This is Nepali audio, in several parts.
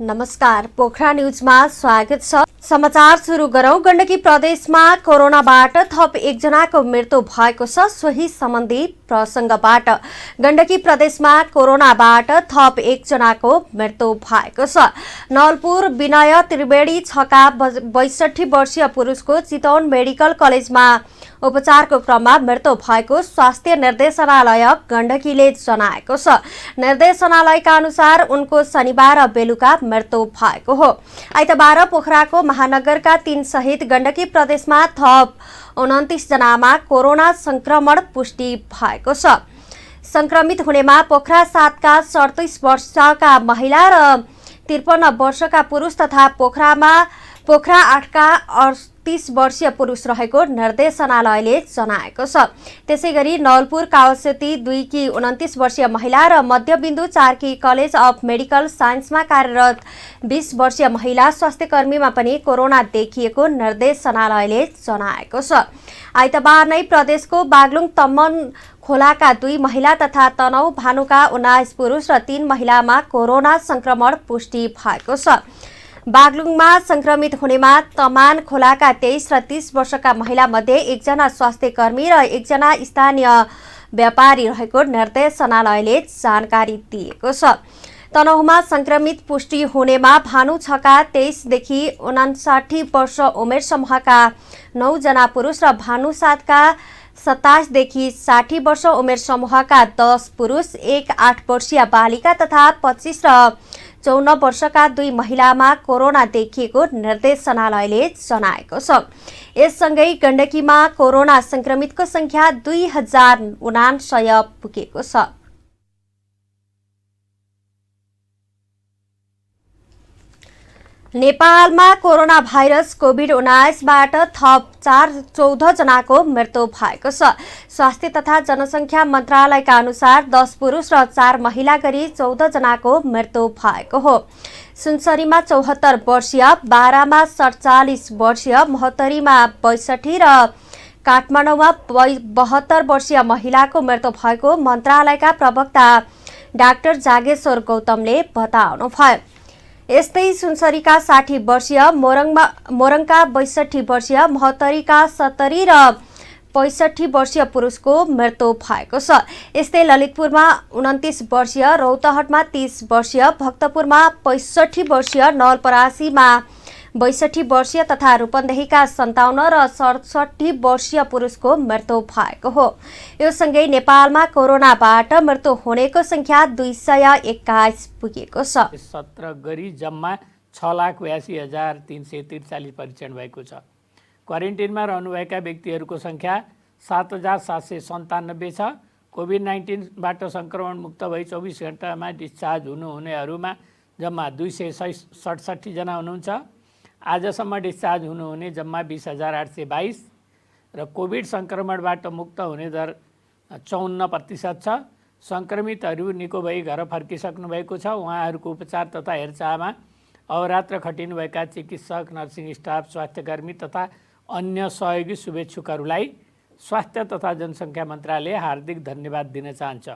नमस्कार, पोखरा न्यूजमा स्वागत छ। समाचार सुरु गरौं। गण्डकी प्रदेशमा कोरोनाबाट थप एकजनाको मृत्यु भएको छ। सोही सम्बन्धी प्रसंगबाट गण्डकी प्रदेशमा कोरोनाबाट थप एकजनाको मृत्यु भएको छ। नवलपुर विनय त्रिवेणी छका 62 वर्षीय पुरुषको चितवन मेडिकल कलेजमा उपचारको क्रममा मृत्यु भएको स्वास्थ्य निर्देशनालय गण्डकीले जनाएको छ। निर्देशनालयका अनुसार उनको शनिबार बेलुका मृत्यु भएको हो। आइतबार पोखराको महानगरका 3 सहित गण्डकी प्रदेशमा थप 29 जनामा कोरोना संक्रमण पुष्टि भएको छ। संक्रमित हुनेमा पोखरा 7 का 37 वर्षका महिला र 53 वर्षका पुरुष तथा पोखरा 8 का 38 वर्षीय पुरुष रहेको निर्देशनालयले जनाएको छ। त्यसैगरी नवलपुर कावसेती 2 की 29 वर्षीय महिला र मध्यबिन्दु 4 की कलेज अफ मेडिकल साइन्समा कार्यरत 20 वर्षीय महिला स्वास्थ्यकर्मीमा पनि कोरोना देखिएको निर्देशनालयले जनाएको छ। आइतबार नै प्रदेशको बागलुङ तम्मन खोलाका 2 महिला तथा तनहु भानुका 19 पुरुष र 3 महिलामा कोरोना संक्रमण पुष्टि भएको छ। बागलुङमा संक्रमित हुनेमा तमान खोलाका 23 र 30 वर्षका महिला मध्ये 1 जना स्वास्थ्यकर्मी र 1 जना स्थानीय व्यापारी रहेको निर्देशनालयले जानकारी दिएको छ। तनहुमा संक्रमित पुष्टि हुनेमा भानु छका 23 देखि 59 वर्ष उमेर समूहका 9 जना पुरुष र भानु 7 का 27 देखि 60 वर्ष उमेर समूहका 10 पुरुष, 1 8 वर्षीय बालिका तथा 25 र 54 वर्षका 2 महिलामा कोरोना देखिएको निर्देशनालयले जनाएको छ। यससँगै गण्डकीमा कोरोना संक्रमितको संख्या 2049 पुगेको छ। नेपालमा कोरोना भाइरस कोभिड-19बाट थप 14 जनाको मृत्यु भएको छ। स्वास्थ्य तथा जनसंख्या मन्त्रालयका अनुसार 10 पुरुष र 4 महिला गरी 14 जनाको मृत्यु भएको हो। सुनसरीमा 74 वर्षीय, बारामा 47 वर्षीय, महोत्तरीमा 62 र काठमाडौँमा 72 वर्षीय महिलाको मृत्यु भएको मन्त्रालयका प्रवक्ता डाक्टर जागेश्वर गौतमले बताउनुभयो। यस्तै सुनसरीका 60 वर्षीय, मोरङका 62 वर्षीय, महोत्तरीका 70 र 65 वर्षीय पुरुषको मृत्यु भएको छ। यस्तै ललितपुरमा 29 वर्षीय, रौतहटमा 30 वर्षीय, भक्तपुरमा 65 वर्षीय, नवलपरासीमा 62 वर्षीय तथा रूपन्देहीका 57 र 67 वर्षीय पुरुषको मृत्यु भएको हो। यो सँगै नेपालमा कोरोनाबाट मृत्यु हुनेको संख्या 221 पुगेको छ। 17 गरी जम्मा 6,82,343 परीक्षण भएको छ। क्वारेन्टिनमा रहनुभएका व्यक्तिहरूको संख्या 7,797 छ। कोभिड-19बाट संक्रमण मुक्त भई 24 घण्टामा डिस्चार्ज हुनुहुनेहरूमा जम्मा 267 जना हुनुहुन्छ। आजसम्म डिस्चार्ज हुनुहुने जम्मा 20,822 र कोभिड संक्रमणबाट मुक्त हुने दर 54% छ। संक्रमितहरू निको भई घर फर्किसक्नु भएको छ। उहाँहरूको उपचार तथा हेरचाहमा अहोरात्र खटिनुभएका चिकित्सक, नर्सिङ स्टाफ, स्वास्थ्यकर्मी तथा अन्य सहयोगी शुभेच्छुकहरूलाई स्वास्थ्य तथा जनसङ्ख्या मन्त्रालय हार्दिक धन्यवाद दिन चाहन्छ।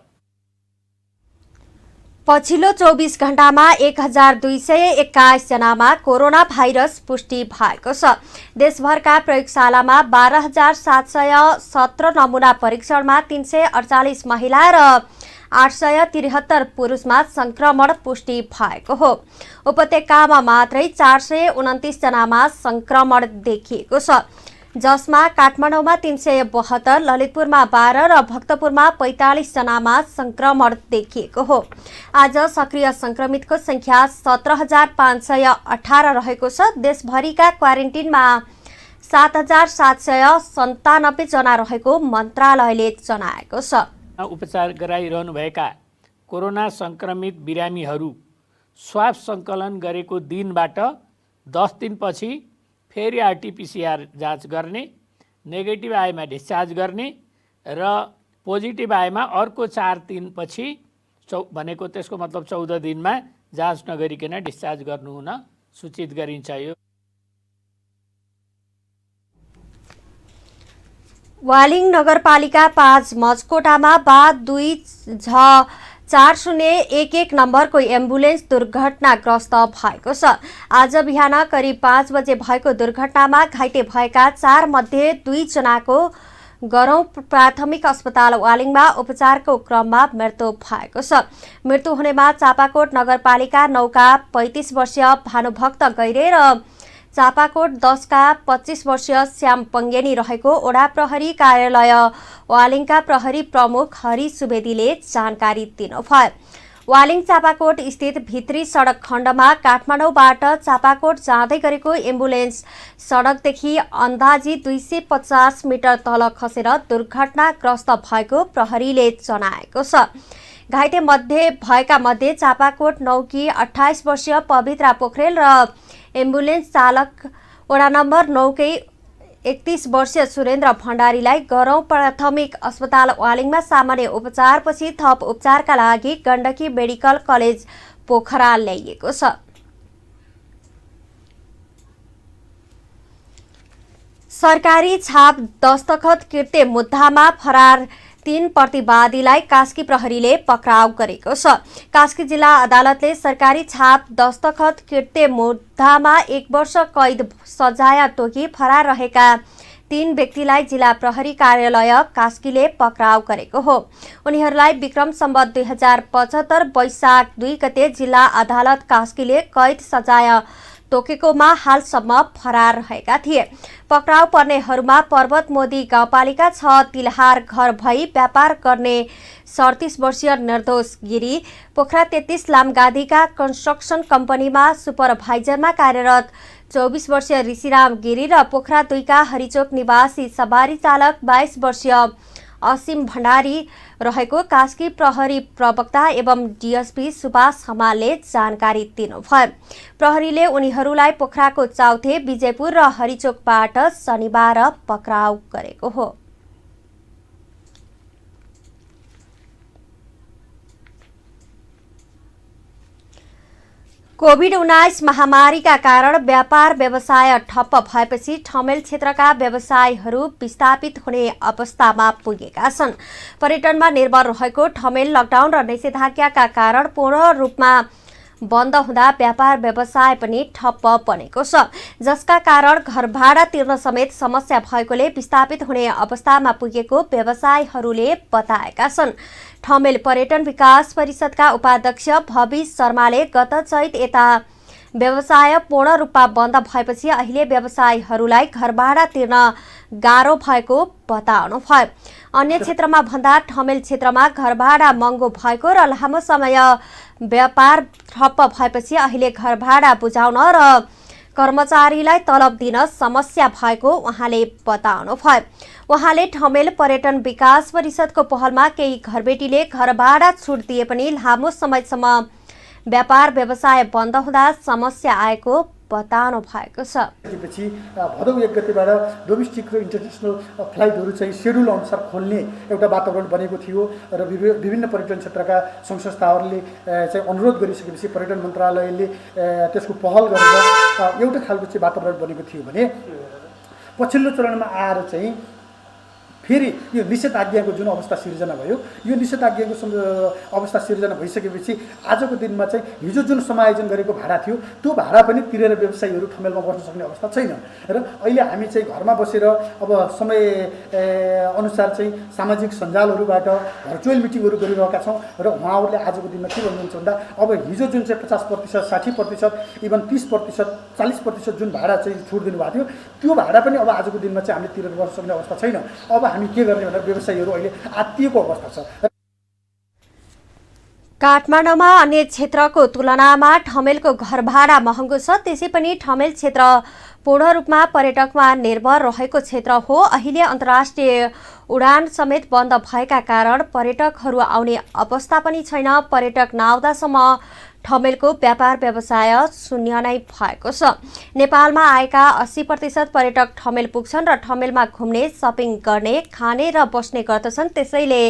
पछिल्लो 24 घण्टामा 1221 जनामा कोरोना भाइरस पुष्टि भएको छ। देशभरका प्रयोगशालामा 12,717 नमुना परीक्षणमा 348 महिला र 873 पुरुषमा संक्रमण पुष्टि भएको हो। उपत्यकामा मात्रै 429 जनामा संक्रमण देखिएको छ, जसमा काठमाडौँमा 372, ललितपुरमा 12 र भक्तपुरमा 45 जनामा संक्रमण देखिएको हो। आज सक्रिय संक्रमितको संख्या 17,518 रहेको छ। देशभरिका क्वारेन्टिनमा 7,797 जना रहेको मन्त्रालयले जनाएको छ। उपचार गराइरहनुभएका कोरोना संक्रमित बिरामीहरू स्वाब सङ्कलन गरेको दिनबाट 10 दिनपछि फेरि आरटीपीसीआर जाँच गर्ने, नेगेटिभ आएमा डिस्चार्ज गर्ने र पोजिटिभ आएमा अर्को 4 दिनपछि भनेको त्यसको मतलब 14 दिनमा जाँच नगरिकन डिस्चार्ज गर्नुहुन सूचित गरिन्छ। यो वालिङ नगरपालिका 5 मजकोटामा बा 2 4011 नम्बरको एम्बुलेन्स दुर्घटनाग्रस्त भएको छ। आज बिहान करिब 5 बजे भएको दुर्घटनामा घाइते भएका 4 मध्ये 2 जनाको गरौँ प्राथमिक अस्पताल वालिङमा उपचारको क्रममा मृत्यु भएको छ। मृत्यु हुनेमा चापाकोट नगरपालिका 9 का 35 वर्षीय भानुभक्त गैरे र चापाकोट 10 का 25 वर्षीय श्याम पङ्गेनी रहेको ओडा प्रहरी कार्यालय वालिङका प्रहरी प्रमुख हरि सुवेदीले जानकारी दिनुभयो। वालिङ चापाकोट स्थित भित्री सडक खण्डमा काठमाडौँबाट चापाकोट जाँदै गरेको एम्बुलेन्स सडकदेखि अन्दाजी 250 मिटर तल खसेर दुर्घटनाग्रस्त भएको प्रहरीले जनाएको छ। घाइते भएका मध्ये चापाकोट 9 की 28 वर्षीय पवित्रा पोखरेल र एम्बुलेन्स चालक वडा नम्बर 9 कै 31 वर्षीय सुरेन्द्र भण्डारीलाई गरौँ प्राथमिक अस्पताल वालिङमा सामान्य उपचारपछि थप उपचारका लागि गण्डकी मेडिकल कलेज पोखरा ल्याइएको छ। सरकारी छाप दस्तखत किर्ते मुद्दामा फरार 3 प्रतिवादीलाई कास्की प्रहरीले पक्राउ गरेको छ। कास्की जिल्ला अदालतले सरकारी छाप दस्तखत किर्ते मुद्दामा 1 वर्ष कैद सजाय तोकी फरार रहेका 3 व्यक्तिलाई जिल्ला प्रहरी कार्यालय कास्कीले पक्राउ गरेको हो। उनीहरूलाई विक्रम सम्वत 2075 वैशाख 2 गते जिल्ला अदालत कास्कीले कैद सजाय तोकेकोमा हालसम्म फरार रहेका थिए। पक्राउ पर्नेहरूमा पर्वत मोदी गाउँपालिका 6 तिलहार घर भई व्यापार गर्ने 37 वर्षीय निर्दोष गिरी, पोखरा 33 लामगादीका कन्स्ट्रक्सन कम्पनीमा सुपरभाइजरमा कार्यरत 24 वर्षीय ऋषिराम गिरी र पोखरा 2 का हरिचोक निवासी सवारी चालक 22 वर्षीय असीम भण्डारी रहेको कास्की प्रहरी प्रवक्ता एवं डीएसपी सुभाष हमालले जानकारी दिनुभयो। प्रहरीले उनीहरूलाई पोखराको चाउथे, विजयपुर र हरिचोकबाट शनिबार पक्राउ गरेको हो। कोभिड-19 महामारीका कारण व्यापार व्यवसाय ठप्प भएपछि ठमेल क्षेत्रका व्यवसायीहरू विस्थापित हुने अवस्थामा पुगेका छन्। पर्यटनमा निर्भर रहेको ठमेल लकडाउन र निषेधाज्ञाका कारण पूर्ण रूपमा बन्द हुँदा व्यापार व्यवसाय पनि ठप्प बनेको छ, जसका कारण घर भाडा तिर्न समेत समस्या भएकोले विस्थापित हुने अवस्थामा पुगेको व्यवसायीहरूले बताएका छन्। ठमेल पर्यटन विकास परिषदका उपाध्यक्ष भवी शर्माले गत चैत यता व्यवसाय पूर्ण रूपमा बन्द भएपछि अहिले व्यवसायीहरूलाई घर भाडा तिर्न गाह्रो भएको बताउनुभयो। अन्य क्षेत्रमा भन्दा ठमेल क्षेत्रमा घर भाडा महँगो भएको र लामो समय व्यापार ठप्प भएपछि अहिले घर भाडा बुझाउन र कर्मचारीलाई तलब दिन समस्या भएको उहाँले बताउनुभयो। उहाँले ठमेल पर्यटन विकास परिषदको पहलमा केही घरबेटीले घर भाडा छुट दिए पनि लामो समयसम्म व्यापार व्यवसाय बन्द हुँदा समस्या आएको बताउनु भएको छ। त्यसपछि भदौ 1 गतेबाट डोमेस्टिक र इन्टरनेसनल फ्लाइटहरू चाहिँ सेड्युल अनुसार खोल्ने एउटा वातावरण बनेको थियो र विभिन्न पर्यटन क्षेत्रका सङ्घ संस्थाहरूले चाहिँ अनुरोध गरिसकेपछि पर्यटन मन्त्रालयले त्यसको पहल गरेर एउटा खालको चाहिँ वातावरण बनेको थियो भने पछिल्लो चरणमा आएर चाहिँ फेरि यो निषेधाज्ञाको जुन अवस्था सिर्जना भयो, यो निषेधाज्ञाको अवस्था सिर्जना भइसकेपछि आजको दिनमा चाहिँ हिजो जुन समायोजन गरेको भाडा थियो त्यो भाडा पनि तिरेर व्यवसायीहरू ठमेलमा बस्न सक्ने अवस्था छैन र अहिले हामी चाहिँ घरमा बसेर अब समय अनुसार चाहिँ सामाजिक सञ्जालहरूबाट भर्चुअल मिटिङहरू गरिरहेका छौँ र उहाँहरूले आजको दिनमा के भन्नुहुन्छ भन्दा अब हिजो जुन चाहिँ 50%, 60%, इभन 30%, 40% जुन भाडा चाहिँ छुट दिनुभएको थियो त्यो भाडा पनि अब आजको दिनमा चाहिँ हामीले तिरेर बस्न सक्ने अवस्था छैन। अब हामी के गर्ने भनेर व्यवसायीहरू अहिले आत्तिएको अवस्था छ। काठमाडौँमा अन्य क्षेत्रको तुलनामा ठमेलको घर भाडा महँगो छ, त्यसै पनि ठमेल क्षेत्र पूर्ण रूपमा पर्यटकमा निर्भर रहेको क्षेत्र हो। अहिले अन्तर्राष्ट्रिय उडान समेत बन्द भएका कारण पर्यटकहरू आउने अवस्था पनि छैन। पर्यटक नआउँदासम्म ठमेलको व्यापार व्यवसाय शून्य नै भएको छ। नेपालमा आएका 80% पर्यटक ठमेल पुग्छन् र ठमेलमा घुम्ने, सपिङ गर्ने, खाने र बस्ने गर्दछन्। त्यसैले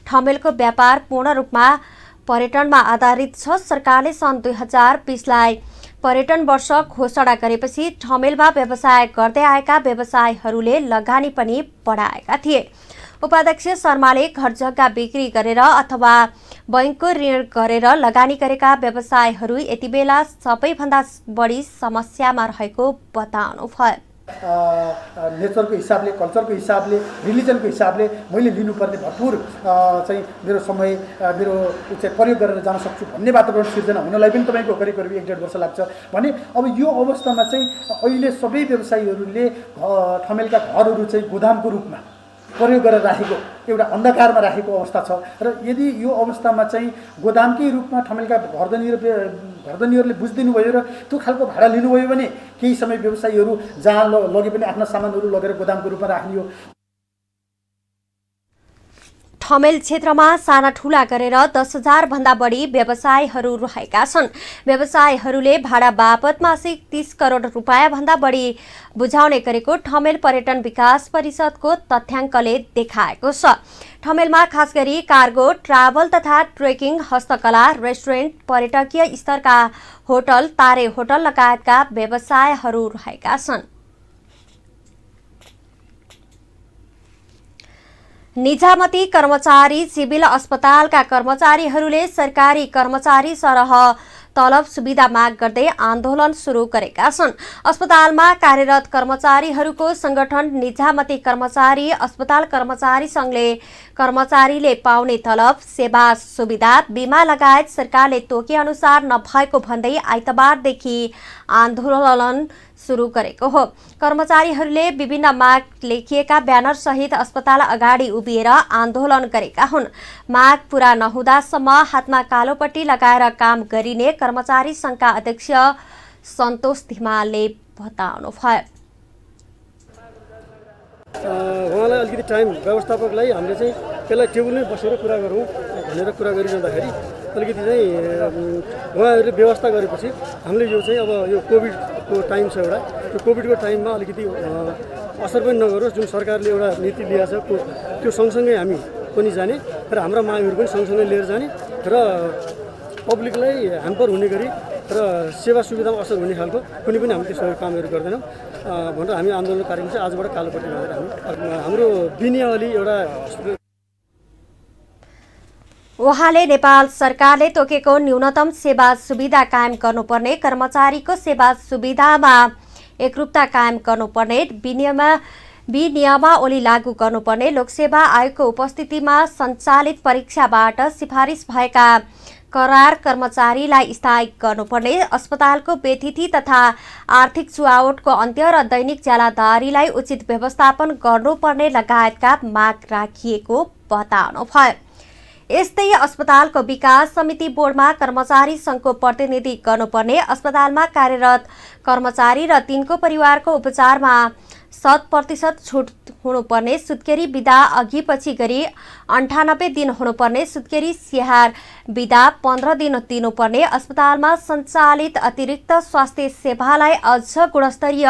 ठमेलको व्यापार पूर्ण रूपमा पर्यटनमा आधारित छ। सरकारले सन् 2020 लाई पर्यटन वर्ष घोषणा गरेपछि ठमेलमा व्यवसाय गर्दै आएका व्यवसायीहरूले लगानी पनि बढाएका थिए। उपाध्यक्ष शर्माले घरजग्गा बिक्री गरेर अथवा बैंकको ऋण गरेर लगानी गरेका व्यवसायहरू यति बेला सबैभन्दा बढी समस्यामा रहेको बताउनुभयो। नेचरको हिसाबले, कल्चरको हिसाबले, रिलिजनको हिसाबले मैले लिनुपर्ने भरपुर चाहिँ मेरो समय मेरो चाहिँ प्रयोग गरेर जान सक्छु भन्ने वातावरण सिर्जना हुनलाई पनि तपाईँको करिब 1.5 वर्ष लाग्छ भने अब यो अवस्थामा चाहिँ अहिले सबै व्यवसायीहरूले ठमेलका घरहरू चाहिँ गोदामको रूपमा प्रयोग गरेर राखेको एउटा अन्धकारमा राखेको अवस्था छ र यदि यो अवस्थामा चाहिँ गोदामकै रूपमा ठमेलका घरधनीहरूले बुझिदिनु भयो र त्यो खालको भाडा लिनुभयो भने केही समय व्यवसायीहरू जहाँ लगे पनि आफ्ना सामानहरू लगेर गोदामको रूपमा राख्ने हो। ठमेल क्षेत्रमा साना ठुला गरेर 10,000 भन्दा बढी व्यवसायहरू रहेका छन्। व्यवसायहरूले भाडा बापत मासिक 30 करोड रुपैयाँ भन्दा बढी बुझाउने गरेको ठमेल पर्यटन विकास परिषदको तथ्याङ्कले देखाएको छ। ठमेलमा खास गरी कार्गो, ट्राभल तथा ट्रेकिङ, हस्तकला, रेस्टुरेन्ट, पर्यटकीय स्तरका होटल, तारे होटल लगायतका व्यवसायहरू रहेका छन्। निजामती कर्मचारी सिभिल अस्पतालका कर्मचारीहरूले सरकारी कर्मचारी सरह तलब सुविधा माग गर्दै आन्दोलन सुरु गरेका छन्। अस्पतालमा कार्यरत कर्मचारीहरूको संगठन निजामती कर्मचारी अस्पताल कर्मचारी संघले कर्मचारीले पाउने तलब, सेवा सुविधा, बीमा लगायत सरकारले तोके अनुसार नभएको भन्दै आइतबारदेखि आन्दोलन सुरु गरेको हो। कर्मचारीहरूले विभिन्न माग लेखिएका ब्यानर सहित अस्पताल अगाडि उभिएर आन्दोलन गरेका हुन्। माग पूरा नहुँदासम्म हातमा कालोपट्टी लगाएर काम गरिने कर्मचारी संघका अध्यक्ष सन्तोष धिमालले बताउनुभयो। उहाँलाई अलिकति टाइम व्यवस्थापकलाई हामीले चाहिँ त्यसलाई टेबलमै बसेर कुरा गरौँ भनेर कुरा गरिरहँदाखेरि अलिकति चाहिँ उहाँहरूले व्यवस्था गरेपछि हामीले यो चाहिँ अब यो कोभिडको टाइम छ एउटा, त्यो कोभिडको टाइममा अलिकति असर पनि नगरोस्। जुन सरकारले एउटा नीति लिएको छ त्यो सँगसँगै हामी पनि जाने र हाम्रा मागहरू पनि सँगसँगै लिएर जाने र पब्लिकलाई ह्याम्पर हुने गरी र सेवा सुविधामा असर हुने खालको कुनै पनि हामी त्यस्तो कामहरू गर्दैनौँ भनेर हामी आन्दोलन कार्यक्रम चाहिँ आजबाट कालोपट्टि गरेर हाम्रो विनियावली एउटा। उहाँले नेपाल सरकारले तोकेको न्यूनतम सेवा सुविधा कायम गर्नुपर्ने, कर्मचारीको सेवा सुविधामा एकरूपता कायम गर्नुपर्ने, विनियमावली लागू गर्नुपर्ने, लोकसेवा आयोगको उपस्थितिमा सञ्चालित परीक्षाबाट सिफारिस भएका करार कर्मचारीलाई स्थायी गर्नुपर्ने, अस्पतालको बेतिथि तथा आर्थिक चुहावटको अन्त्य र दैनिक ज्यालादारीलाई उचित व्यवस्थापन गर्नुपर्ने लगायतका माग राखिएको बताउनुभयो। यस्तै अस्पतालको विकास समिति बोर्डमा कर्मचारी संघको प्रतिनिधि गर्नुपर्ने, अस्पतालमा कार्यरत कर्मचारी र तिनको परिवारको उपचारमा 100% छुट हुनुपर्ने, सुत्केरी बिदा अघि पछि गरी 98 दिन हुनुपर्ने, सुत्केरी स्याहार बिदा 15 दिन दिनुपर्ने, अस्पतालमा सञ्चालित अतिरिक्त स्वास्थ्य सेवालाई अझ गुणस्तरीय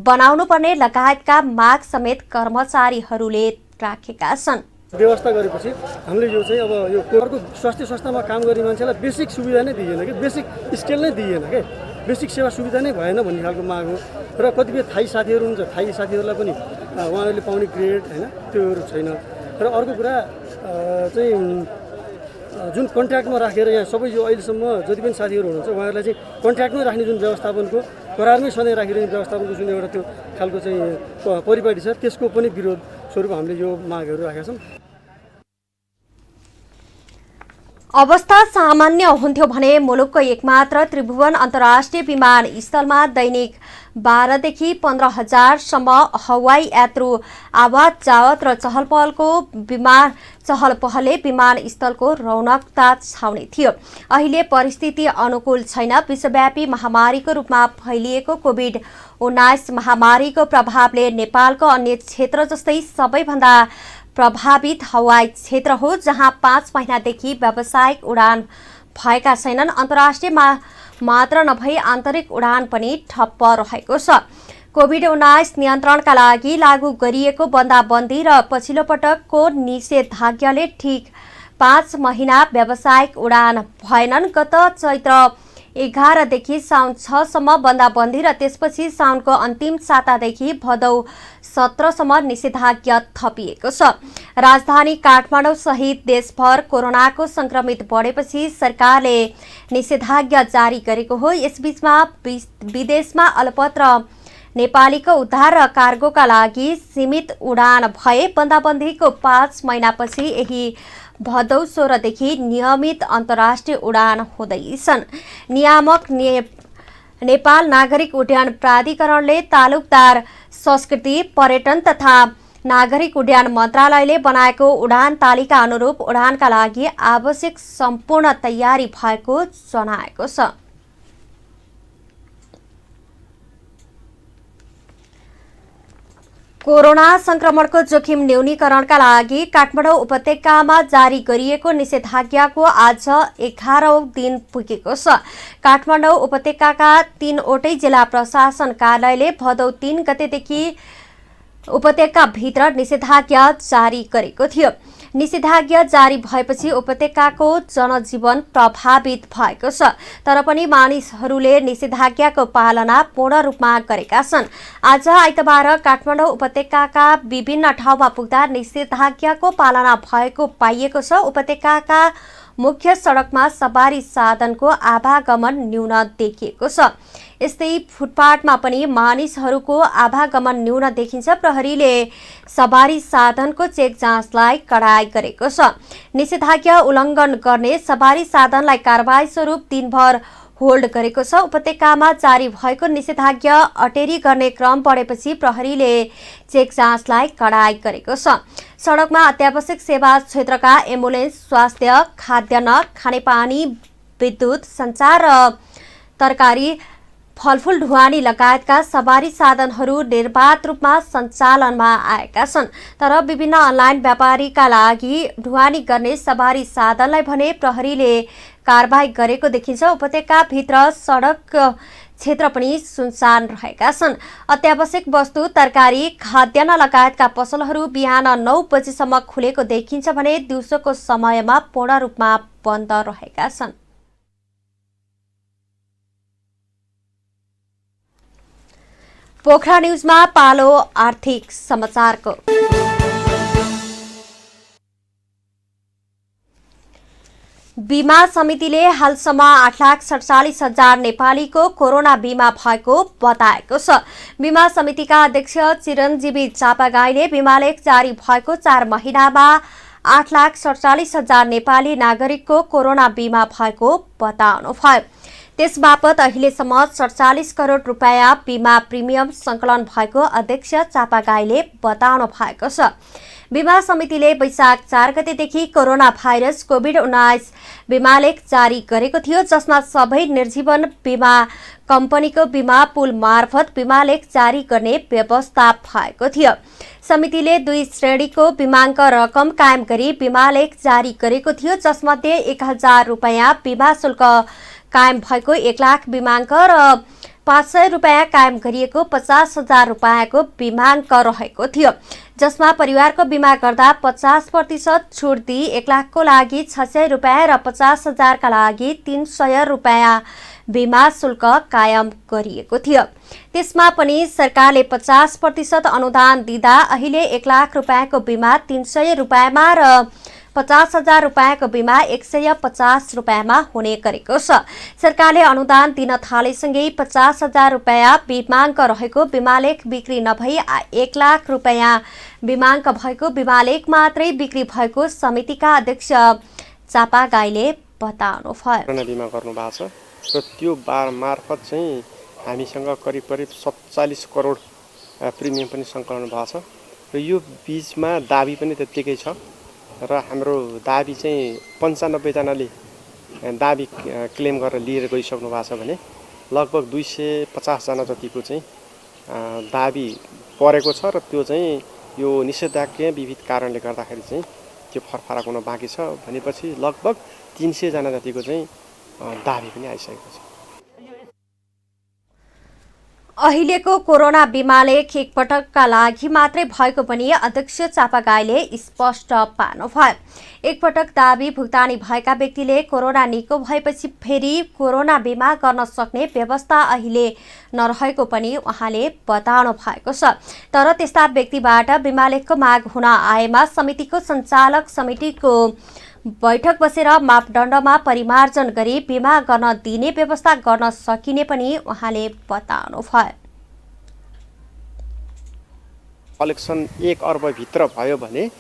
बनाउनुपर्ने लगायतका माग समेत कर्मचारीहरूले राखेका छन्। व्यवस्था गरेपछि हामीले यो चाहिँ अब यो अर्को स्वास्थ्य संस्थामा काम गर्ने मान्छेलाई बेसिक सुविधा नै दिएन कि, बेसिक स्केल नै दिएन के, बेसिक सेवा सुविधा नै भएन भन्ने खालको माग हो। र कतिपय थाई साथीहरू हुन्छ, थाई साथीहरूलाई पनि उहाँहरूले पाउने ग्रेड होइन त्योहरू छैन। र अर्को कुरा चाहिँ जुन कन्ट्र्याक्टमा राखेर यहाँ सबै यो अहिलेसम्म जति पनि साथीहरू हुनुहुन्छ उहाँहरूलाई चाहिँ कन्ट्र्याक्टमै राख्ने जुन व्यवस्थापनको करारमै सधैँ राखिरहने व्यवस्थापनको जुन एउटा त्यो खालको चाहिँ परिपाटी छ त्यसको पनि विरोध स्वरूप हामीले यो मागहरू राखेका छौँ। अवस्था सामान्य हुन्थ्यो भने मुलुकको एकमात्र त्रिभुवन अन्तर्राष्ट्रिय विमानस्थलमा दैनिक 12 देखि 15,000 सम्म हवाई यात्रु आवत जावत र चहलपहलले विमानस्थलको रौनकता छाउने थियो। अहिले परिस्थिति अनुकूल छैन। विश्वव्यापी महामारीको रूपमा फैलिएको कोभिड-19 महामारीको प्रभावले नेपालको अन्य क्षेत्र जस्तै सबैभन्दा प्रभावित हवाई क्षेत्र हो, जहाँ 5 महिनादेखि व्यावसायिक उडान भएका छैनन्। अन्तर्राष्ट्रिय मात्र नभई आन्तरिक उडान पनि ठप्प रहेको छ। कोभिड-19 नियन्त्रणका लागि लागू गरिएको बन्दाबन्दी र पछिल्लो पटकको निषेधाज्ञाले ठिक 5 महिना व्यावसायिक उडान भएनन्। गत चैत्र 11 देखि साउन 6 सम्म बन्दाबन्दी र त्यसपछि साउनको अन्तिम सातादेखि भदौ 17 सम्म निषेधाज्ञा थपिएको छ। राजधानी काठमाडौँ सहित देशभर कोरोनाको संक्रमित बढेपछि सरकारले निषेधाज्ञा जारी गरेको हो। यसबीचमा विदेशमा अलपत्र नेपालीको उद्धार र कार्गोका लागि सीमित उडान भए बन्दाबन्दीको 5 महिनापछि यही भदौ 16 देखि नियमित अन्तर्राष्ट्रिय उडान हुँदैछन्। नियामक नेपाल नागरिक उड्डयन प्राधिकरणले तालुकदार संस्कृति पर्यटन तथा नागरिक उड्डयन मन्त्रालयले बनाएको उडान तालिका अनुरूप उडानका लागि आवश्यक सम्पूर्ण तयारी भएको जनाएको छ। कोरोना संक्रमणको जोखिम न्यूनीकरणका लागि काठमाडौँ उपत्यकामा जारी गरिएको निषेधाज्ञाको आज 11औं दिन पुगेको छ। काठमाडौँ उपत्यकाका 3वटै जिल्ला प्रशासन कार्यालयले भदौ 3 गतेदेखि उपत्यकाभित्र निषेधाज्ञा जारी गरेको थियो। निषेधाज्ञा जारी भएपछि उपत्यकाको जनजीवन प्रभावित भएको छ, तर पनि मानिसहरूले निषेधाज्ञाको पालना पूर्ण रूपमा गरेका छन्। आज आइतबार काठमाडौँ उपत्यकाका विभिन्न ठाउँमा पुग्दा निषेधाज्ञाको पालना भएको पाइएको छ। उपत्यकाका मुख्य सडकमा सवारी साधनको आवागमन न्यून देखिएको छ। यस्तै फुटपाथमा पनि मानिसहरूको आवागमन न्यून देखिन्छ। प्रहरीले सवारी साधनको चेक जाँचलाई कडाई गरेको छ। निषेधाज्ञा उल्लङ्घन गर्ने सवारी साधनलाई कारबाही स्वरूप दिनभर होल्ड गरेको छ। उपत्यकामा जारी भएको निषेधाज्ञा अटेरी गर्ने क्रम बढेपछि प्रहरीले चेक जाँचलाई कडाई गरेको छ। सडकमा अत्यावश्यक सेवा क्षेत्रका एम्बुलेन्स, स्वास्थ्य, खाद्यान्न, खानेपानी, विद्युत, सञ्चार र तरकारी, फलफुल, ढुवानी लगायतका सवारी साधनहरू निर्बाध रूपमा सञ्चालनमा आएका छन्। तर विभिन्न अनलाइन व्यापारीका लागि ढुवानी गर्ने सवारी साधनलाई भने प्रहरीले कारबाही गरेको देखिन्छ। उपत्यकाभित्र सडक क्षेत्र पनि सुनसान रहेका छन्। अत्यावश्यक वस्तु, तरकारी, खाद्यान्न लगायतका पसलहरू बिहान 9 बजेसम्म खुलेको देखिन्छ भने दिउँसोको समयमा पूर्ण रूपमा बन्द रहेका छन्। पोखरा न्यूजमा पालो आर्थिक समाचारको। बीमा समितिले हालसम्म 8,47,000 नेपालीको कोरोना बीमा भएको बताएको छ। बीमा समितिका अध्यक्ष चिरञ्जीवी चापागाईले बीमालेख जारी भएको 4 महिनामा 8,47,000 नेपाली नागरिकको कोरोना बीमा भएको बताउनुभयो। त्यसबापत अहिलेसम्म 47 करोड रुपैयाँ बीमा प्रिमियम सङ्कलन भएको अध्यक्ष चापागाईले बताउनु भएको छ। बीमा समितिले वैशाख 4 गतेदेखि कोरोना भाइरस कोभिड-19 बीमालेख जारी गरेको थियो, जसमा सबै निर्जीवन बीमा कम्पनीको बीमा पुल मार्फत बीमालेख जारी गर्ने व्यवस्था भएको थियो। समितिले 2 श्रेणीको बीमाङ्क रकम कायम गरी बीमालेख जारी गरेको थियो, जसमध्ये 1,000 रुपैयाँ बीमा शुल्क कायम भएको 1 लाख बीमाङ्क र 500 रुपैयाँ कायम गरिएको 50,000 रुपैयाँको बीमाङ्क रहेको थियो, जसमा परिवारको बीमा गर्दा 50% छुट दिई 1 लाखको लागि 600 रुपैयाँ र 50,000 का लागि 300 रुपैयाँ बीमा शुल्क कायम गरिएको थियो। त्यसमा पनि सरकारले 50% अनुदान दिँदा अहिले 1 लाख रुपैयाँको बीमा 300 रुपैयाँमा र 50,000 रुपैयाँको बीमा 150 रुपैयाँमा हुने गरेको छ। सरकारले अनुदान दिन थालेसँगै 50,000 रुपैयाँ बीमाङ्क रहेको बीमालेख बिक्री नभई 1 लाख रुपैयाँ बीमाङ्क भएको बीमालेख मात्रै बिक्री भएको समितिका अध्यक्ष चापागाईले बताउनुभयो। बीमा गर्नु भएको छ र त्यो मार्फत चाहिँ हामीसँग करिब 47 करोड प्रिमियम पनि सङ्कलन भएको छ र यो बीचमा दाबी पनि त्यत्तिकै छ र हाम्रो दाबी चाहिँ 95 जनाले दाबी क्लेम गरेर लिएर गइसक्नु भएको छ भने लगभग 250 जना जतिको चाहिँ दाबी परेको छ र त्यो चाहिँ यो निषेधाज्ञा विविध कारणले गर्दाखेरि चाहिँ त्यो फरफरक हुन बाँकी छ भनेपछि लगभग 300 जना जतिको चाहिँ दाबी पनि आइसकेको छ। अहिलेको कोरोना बिमालेख एकपटकका लागि मात्रै भएको पनि अध्यक्ष चापागाईले स्पष्ट पार्नुभयो। एकपटक दाबी भुक्तानी भएका व्यक्तिले कोरोना निको भएपछि फेरि कोरोना बिमा गर्न सक्ने व्यवस्था अहिले नरहेको पनि उहाँले बताउनु भएको छ। तर त्यस्ता व्यक्तिबाट बिमालेखको माग हुन आएमा समितिको सञ्चालक समितिको बैठक बसेर मापदण्डमा परिमार्जन गरी बिमा गर्न दिने व्यवस्था गर्न सकिने पनि उहाँले बताउनुभयो। कलेक्सन 1 अर्बभित्र भयो भने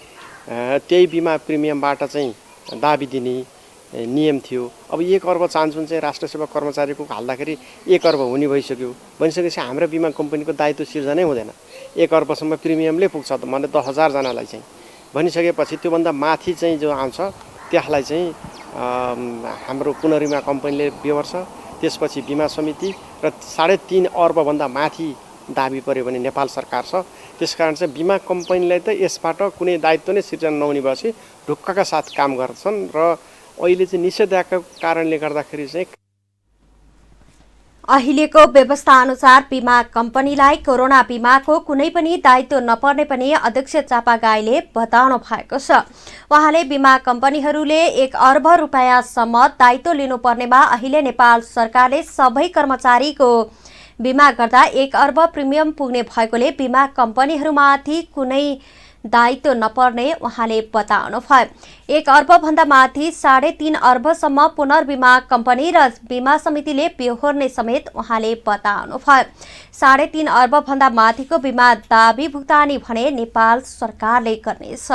त्यही बिमा प्रिमियमबाट चाहिँ दाबी दिने नियम थियो। अब 1 अर्ब चाहन्छौँ चाहिँ राष्ट्र सेवा कर्मचारीको हाल्दाखेरि 1 अर्ब हुने भइसक्यो। भनिसकेपछि हाम्रो बिमा कम्पनीको दायित्व सिर्जनै हुँदैन। 1 अर्बसम्म प्रिमियमले पुग्छ भने 10,000 जनालाई चाहिँ भनिसकेपछि त्योभन्दा माथि चाहिँ जो आउँछ त्यसलाई चाहिँ हाम्रो पुनर्बिमा कम्पनीले बेहोर्छ। त्यसपछि बिमा समिति र 3.5 अर्बभन्दा माथि दाबी पर्यो भने नेपाल सरकार छ। त्यसकारण चाहिँ बिमा कम्पनीलाई त यसबाट कुनै दायित्व नै सिर्जना नहुने भएपछि ढुक्कका साथ काम गर्छन् र अहिले चाहिँ निषेधाज्ञाको कारणले गर्दाखेरि चाहिँ अहिलेको व्यवस्था अनुसार बिमा कम्पनीलाई कोरोना बिमाको कुनै पनि दायित्व नपर्ने पनि अध्यक्ष चापागाईले बताउनु भएको छ। उहाँले बिमा कम्पनीहरूले 1 अर्ब रुपैयाँसम्म दायित्व लिनुपर्नेमा अहिले नेपाल सरकारले सबै कर्मचारीको बिमा गर्दा 1 अर्ब प्रिमियम पुग्ने भएकोले बिमा कम्पनीहरूमाथि कुनै दायित्व नपर्ने उहाँले बताउनुभयो। 1 अर्बभन्दा माथि 3.5 अर्बसम्म पुनर्बिमा कम्पनी र बिमा समितिले बेहोर्ने समेत उहाँले बताउनुभयो। 3.5 अर्बभन्दा माथिको बिमा दाबी भुक्तानी भने नेपाल सरकारले गर्नेछ।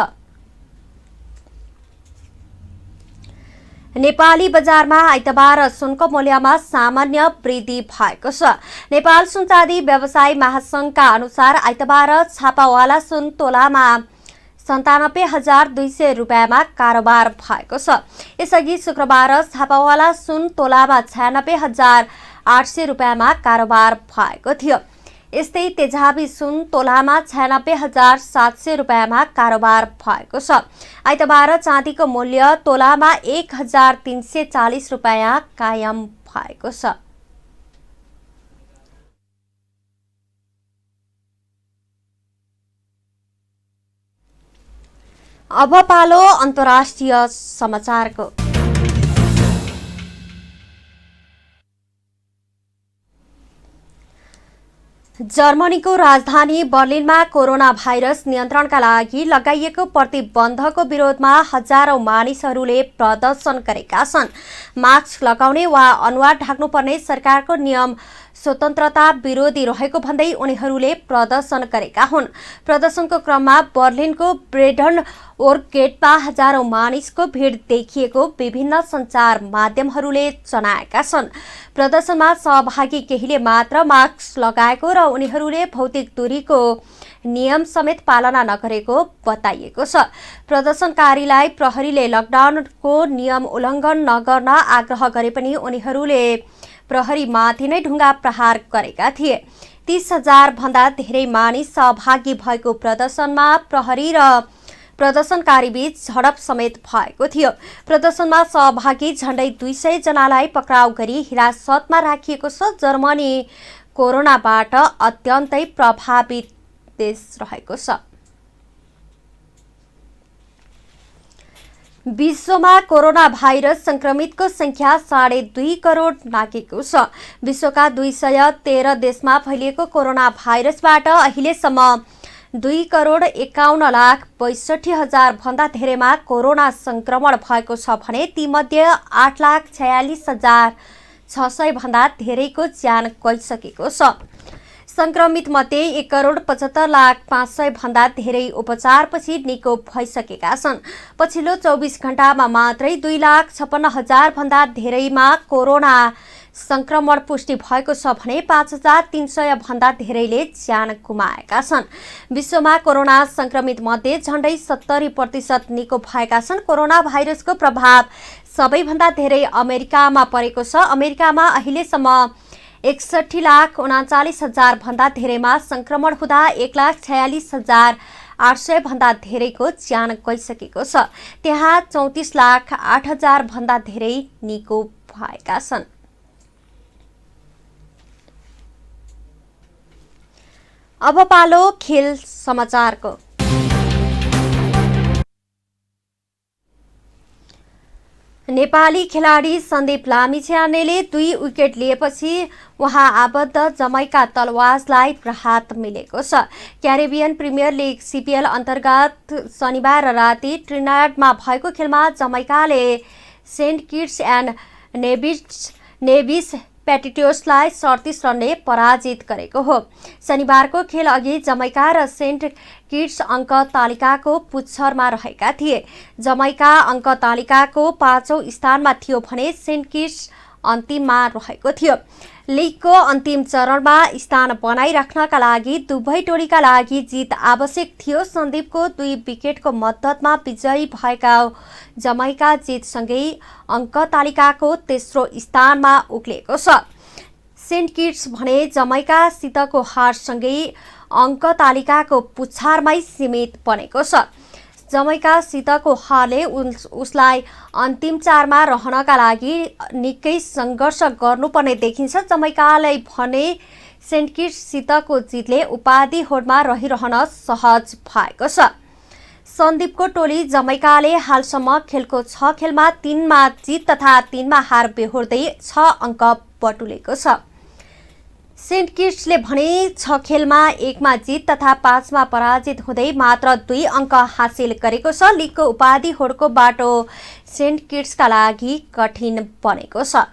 नेपाली बजारमा आइतबार सुनको मूल्यमा सामान्य वृद्धि भएको छ। नेपाल सुनचाँदी व्यवसायी महासंघका अनुसार आइतबार छापावाला सुन तोलामा 97,200 रुपियाँमा कारोबार भएको छ। यसअघि शुक्रबार छापावाला सुन तोलामा 96,800 रुपियाँमा कारोबार भएको थियो। यस्तै तेजाबी सुन तोलामा 96,700 रुपियाँमा कारोबार भएको छ। आइतबार चाँदीको मूल्य तोलामा 1,340 रुपियाँ कायम भएको छ। अब पालो अन्तर्राष्ट्रिय समाचारको। जर्मनीको राजधानी बर्लिनमा कोरोना भाइरस नियन्त्रणका लागि लगाइएको प्रतिबन्धको विरोधमा हजारौं मानिसहरूले प्रदर्शन गरेका छन्। मास्क लगाउने वा अनुहार ढाक्नुपर्ने सरकारको नियम स्वतन्त्रता विरोधी रहेको भन्दै उनीहरूले प्रदर्शन गरेका हुन्। प्रदर्शनको क्रममा बर्लिनको ब्रेडन ओर्गेटमा हजारौं मानिसको भिड देखिएको विभिन्न सञ्चार माध्यमहरूले जनाएका छन्। प्रदर्शनमा सहभागी केहीले मात्र मास्क लगाएको र उनीहरूले भौतिक दूरीको नियम समेत पालना नगरेको बताइएको छ। प्रदर्शनकारीलाई प्रहरीले लकडाउनको नियम उल्लङ्घन नगर्न आग्रह गरे पनि उनीहरूले प्रहरीमाथि नै ढुङ्गा प्रहार गरेका थिए। 30,000 भन्दा धेरै मानिस सहभागी भएको प्रदर्शनमा प्रहरी र प्रदर्शनकारी बीच झडप समेत भएको थियो। प्रदर्शनमा सहभागी झण्डै 200 जनालाई पक्राउ गरी हिरासतमा राखिएको छ। जर्मनी कोरोनाबाट अत्यन्तै प्रभावित देश रहेको छ। विश्वमा कोरोना भाइरस संक्रमितको संख्या 2.5 करोड नागेको छ। विश्वका 213 देशमा फैलिएको कोरोना भाइरसबाट अहिलेसम्म 2,51,62,000 भन्दा धेरैमा कोरोना संक्रमण भएको छ भने तीमध्ये 8,46,600 भन्दा धेरैको ज्यान गइसकेको छ। संक्रमित मध्ये 1,75,05,000 भन्दा धेरै उपचारपछि निको भइसकेका छन्। पछिल्लो 24 घण्टामा मात्रै 2,56,000 भन्दा धेरैमा कोरोना संक्रमण पुष्टि भएको छ भने 5,300 भन्दा धेरैले ज्यान गुमाएका छन्। विश्वमा कोरोना संक्रमित मध्ये झण्डै 70% निको भएका छन्। कोरोना भाइरसको प्रभाव सबैभन्दा धेरै अमेरिकामा परेको छ। अमेरिकामा अहिलेसम्म 61,39,000 भन्दा धेरैमा संक्रमण हुँदा 1,46,800 भन्दा धेरैको ज्यान गइसकेको छ। त्यहाँ 34,08,000 भन्दा धेरै निको भएका छन्। अब पालो खेल समाचारको। नेपाली खेलाडी सन्दीप लामिछानेले 2 विकेट लिएपछि उहाँ आबद्ध जमैका तलवाजलाई राहत मिलेको छ। क्यारिबियन प्रिमियर लिग CPL अन्तर्गत शनिबार राति ट्रिनिडाडमा भएको खेलमा जमैकाले सेन्ट किट्स एन्ड नेभिस पेटिटोसलाई 37 रनले पराजित गरेको हो। शनिबारको खेल अघि जमैका र सेन्ट किट्स अङ्क तालिकाको पुच्छरमा रहेका थिए। जमैका अङ्क तालिकाको 5औं स्थानमा थियो भने सेन्ट किट्स अन्तिममा रहेको थियो। लिगको अन्तिम चरणमा स्थान बनाइराख्नका लागि दुवै टोलीका लागि जित आवश्यक थियो। सन्दीपको 2 विकेटको मद्दतमा विजयी भएका जमैका जितसँगै अङ्क तालिकाको तेस्रो स्थानमा उक्लिएको छ। सेन्ट किट्स भने जमैकासितको हारसँगै अङ्क तालिकाको पुच्छारमै सीमित बनेको छ। जमैकासितको हारले उसलाई अन्तिम 4मा रहनका लागि निकै सङ्घर्ष गर्नुपर्ने देखिन्छ। जमैकालाई भने सेन्ट किट्ससितको जितले उपाधि होडमा रहिरहन सहज भएको छ। सन्दीपको टोली जमैकाले हालसम्म खेलको 6 खेलमा 3मा जित तथा 3मा हार बेहोर्दै 6 अङ्क बटुलेको छ। सेन्ट किट्सले भने 6 खेलमा 1मा जित तथा 5मा पराजित हुँदै मात्र 2 अङ्क हासिल गरेको छ। लिगको उपाधि होडको बाटो सेन्ट किट्सका लागि कठिन बनेको छ।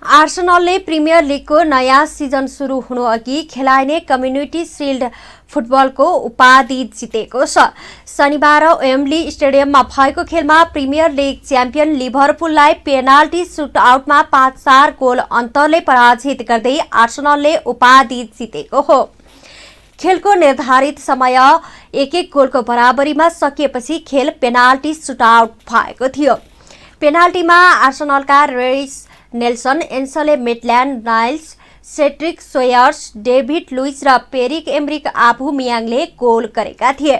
आर्सेनलले प्रिमियर लिगको नयाँ सिजन सुरु हुनु अघि खेलाइने कम्युनिटी शिल्ड फुटबलको उपाधि जितेको छ। शनिबार वेम्बली स्टेडियममा भएको खेलमा प्रिमियर लिग च्याम्पियन लिभरपुललाई पेनाल्टी सुटआउटमा 5-4 गोल अन्तरले पराजित गर्दै आर्सेनलले उपाधि जितेको हो। खेलको निर्धारित समय 1-1 गोलको बराबरीमा सकिएपछि खेल पेनाल्टी सुटआउट भएको थियो। पेनाल्टीमा आर्सेनलका Reiss Nelson, Ainsley Maitland Niles, Cedric Soares, David Luiz र पेरिक एम्रिक आबुमियाङले गोल गरेका थिए।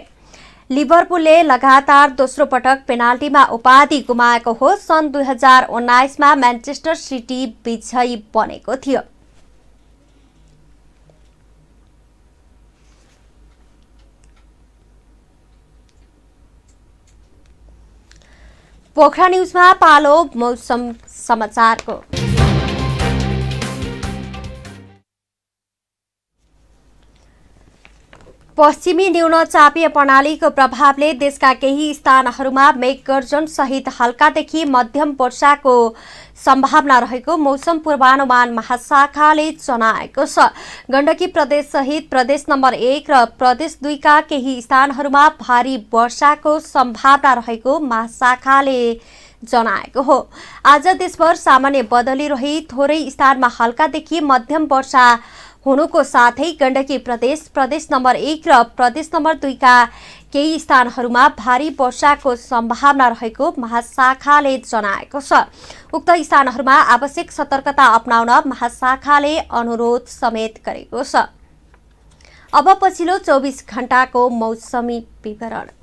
लिभरपुलले लगातार दोस्रो पटक पेनाल्टीमा उपाधि गुमाएको हो। सन् 2019मा म्यान्चेस्टर सिटी विजयी बनेको थियो। पोखरा न्युजमा पालो मौसम समाचारको। पश्चिमी न्यूनचापीय प्रणालीको प्रभावले देशका केही स्थानहरूमा मेघगर्जन सहित हल्कादेखि मध्यम वर्षाको सम्भावना रहेको मौसम पूर्वानुमान महाशाखाले जनाएको छ। गण्डकी प्रदेश सहित प्रदेश नम्बर 1 र प्रदेश 2 का केही स्थानहरूमा भारी वर्षाको सम्भावना रहेको महाशाखाले जनाएको हो। आज देशभर सामान्य बदली रही थोरै स्थानमा हल्कादेखि मध्यम वर्षा हुनुको साथै गण्डकी प्रदेश, प्रदेश नम्बर 1 र प्रदेश नम्बर 2 का केही स्थानहरूमा भारी वर्षाको सम्भावना रहेको महाशाखाले जनाएको छ। उक्त स्थानहरूमा आवश्यक सतर्कता अपनाउन महाशाखाले अनुरोध समेत गरेको छ। अब पछिल्लो 24 घण्टाको मौसमी विवरण।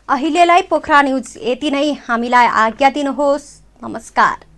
अहिलेलाई पोखरा न्यूज यति नै। हामीलाई आज्ञा दिनुहोस्। नमस्कार।